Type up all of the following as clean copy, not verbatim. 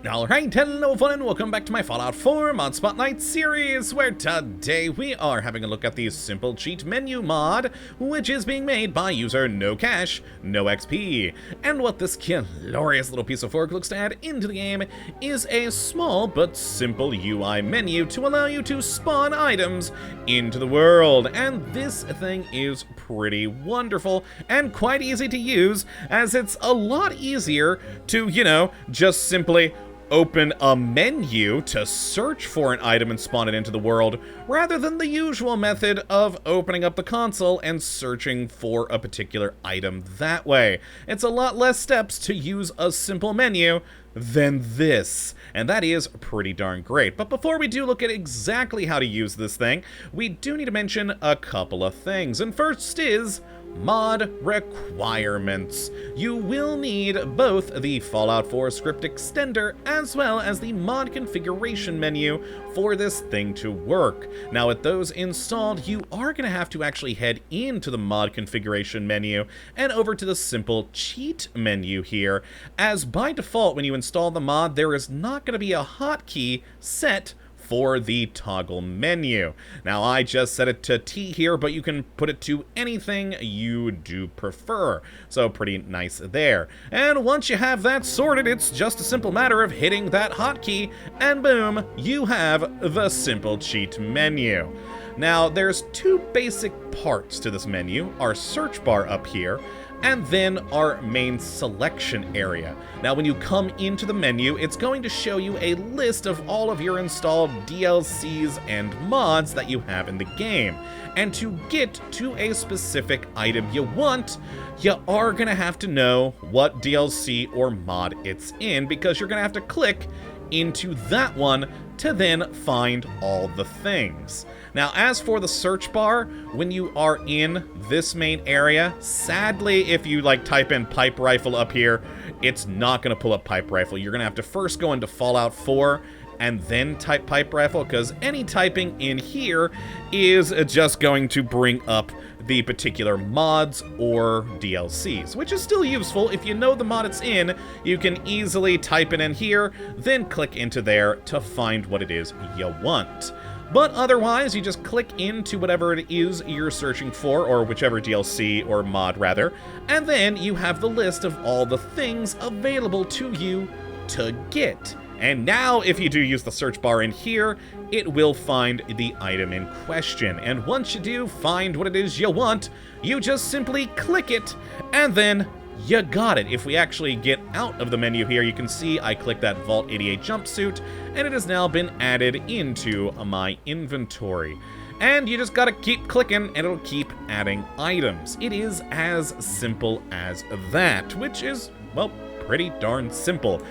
Alright, hello fun and welcome back to my Fallout 4 Mod Spotlight series, where today we are having a look at the Simple Cheat Menu mod, which is being made by user No Cash, No XP. And what this glorious little piece of work looks to add into the game is a small but simple UI menu to allow you to spawn items into the world. And this thing is pretty wonderful and quite easy to use, as it's a lot easier to, just simply open a menu to search for an item and spawn it into the world, rather than the usual method of opening up the console and searching for a particular item that way. It's a lot less steps to use a simple menu than this, and that is pretty darn great. But before we do look at exactly how to use this thing, we do need to mention a couple of things, and first is mod requirements. You will need both the Fallout 4 script extender as well as the mod configuration menu for this thing to work. Now, with those installed, you are going to have to actually head into the mod configuration menu and over to the simple cheat menu here, as by default when you install the mod there is not going to be a hotkey set for the toggle menu. Now, I just set it to T here, but you can put it to anything you do prefer. So pretty nice there. And once you have that sorted, it's just a simple matter of hitting that hotkey, and boom, you have the simple cheat menu. Now, there's two basic parts to this menu, our search bar up here, and then our main selection area. Now, when you come into the menu, it's going to show you a list of all of your installed DLCs and mods that you have in the game. And to get to a specific item you want, you are gonna have to know what DLC or mod it's in, because you're gonna have to click into that one to then find all the things. Now, as for the search bar, when you are in this main area, sadly, if you type in pipe rifle up here, it's not going to pull up pipe rifle. You're going to have to first go into Fallout 4 and then type pipe rifle, because any typing in here is just going to bring up the particular mods or DLCs, which is still useful. If you know the mod it's in, you can easily type it in here, then click into there to find what it is you want. But otherwise, you just click into whatever it is you're searching for, or whichever DLC or mod rather, and then you have the list of all the things available to you to get. And now, if you do use the search bar in here, it will find the item in question. And once you do find what it is you want, you just simply click it, and then you got it. If we actually get out of the menu here, you can see I clicked that Vault 88 jumpsuit, and it has now been added into my inventory. And you just gotta keep clicking, and it'll keep adding items. It is as simple as that, which is, well, pretty darn simple.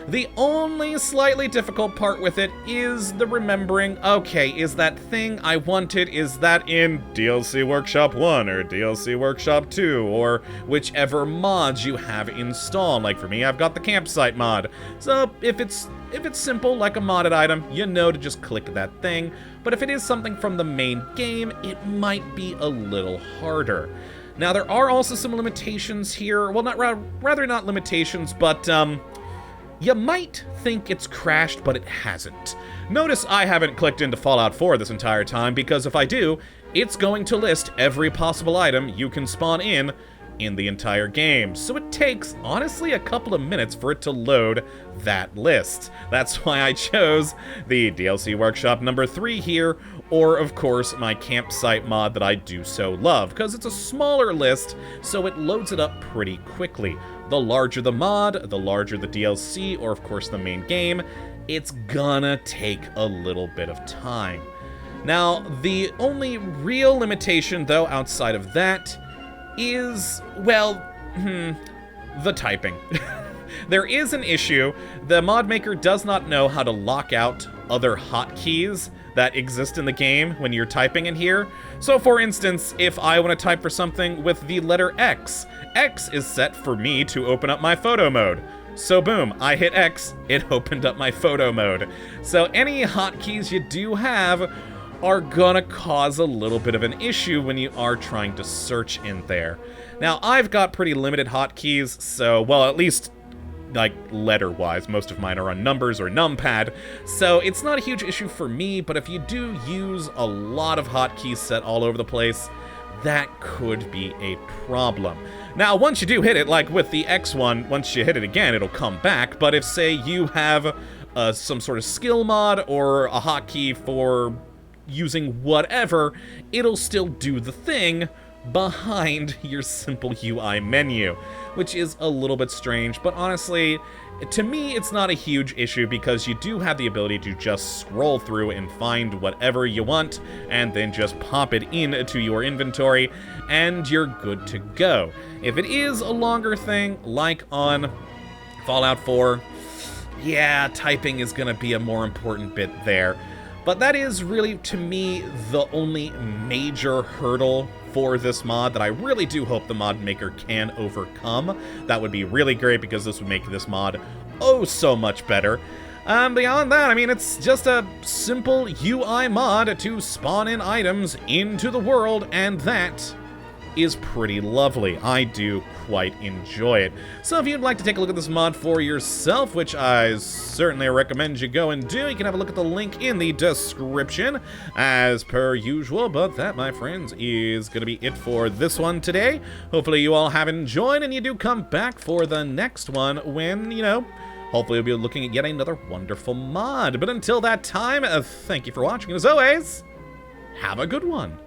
The only slightly difficult part with it is the remembering, okay, is that thing I wanted, is that in DLC Workshop 1 or DLC Workshop 2 or whichever mods you have installed? Like for me, I've got the campsite mod. So if it's simple like a modded item, you know to just click that thing. But if it is something from the main game, it might be a little harder. Now, there are also some limitations here. Well, rather not limitations, but you might think it's crashed, but it hasn't. Notice I haven't clicked into Fallout 4 this entire time, because if I do, it's going to list every possible item you can spawn in the entire game. So it takes, honestly, a couple of minutes for it to load that list. That's why I chose the DLC Workshop number 3 here, or, of course, my campsite mod that I do so love, because it's a smaller list, so it loads it up pretty quickly. The larger the mod, the larger the DLC, or of course the main game, it's gonna take a little bit of time. Now, the only real limitation, though, outside of that, is, well, the typing. There is an issue. The mod maker does not know how to lock out other hotkeys that exist in the game when you're typing in here. So for instance, if I want to type for something with the letter X, X is set for me to open up my photo mode. So boom, I hit X, it opened up my photo mode. So any hotkeys you do have are gonna cause a little bit of an issue when you are trying to search in there. Now, I've got pretty limited hotkeys, so, well, at least like, letter-wise. Most of mine are on numbers or numpad, so it's not a huge issue for me, but if you do use a lot of hotkeys set all over the place, that could be a problem. Now, once you do hit it, like with the X one, once you hit it again, it'll come back, but if, say, you have some sort of skill mod or a hotkey for using whatever, it'll still do the thing behind your simple UI menu, which is a little bit strange, but honestly, to me, it's not a huge issue because you do have the ability to just scroll through and find whatever you want and then just pop it into your inventory and you're good to go. If it is a longer thing, like on Fallout 4, yeah, typing is going to be a more important bit there. But that is really, to me, the only major hurdle for this mod that I really do hope the mod maker can overcome. That would be really great because this would make this mod oh so much better. Beyond that, I mean, it's just a simple UI mod to spawn in items into the world, and that is pretty lovely. I do quite enjoy it. So if you'd like to take a look at this mod for yourself, which I certainly recommend you go and do, you can have a look at the link in the description as per usual. But that, my friends, is going to be it for this one today. Hopefully you all have enjoyed and you do come back for the next one when, you know, hopefully we'll be looking at yet another wonderful mod. But until that time, thank you for watching, and as always, have a good one.